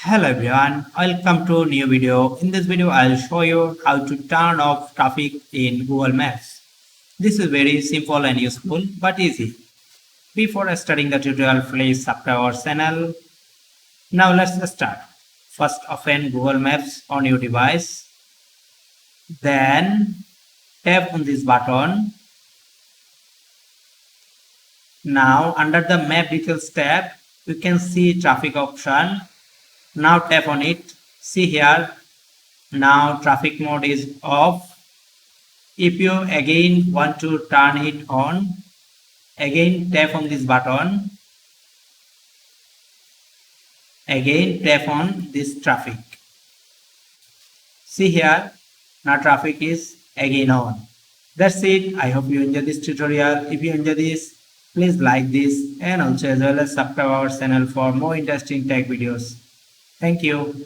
Hello everyone, welcome to a new video. In this video, I'll show you how to turn off traffic in Google Maps. This is very simple and useful but easy. Before starting the tutorial, please subscribe our channel. Now let's start. First, open Google Maps on your device. Then tap on this button. Now under the Map Details tab, you can see traffic option. Now tap on it. See here. Now traffic mode is off. If you again want to turn it on, again tap on this button. Again tap on this traffic. See here. Now traffic is again on. That's it. I hope you enjoyed this tutorial. If you enjoyed this, please like this and also as well as subscribe our channel for more interesting tech videos. Thank you.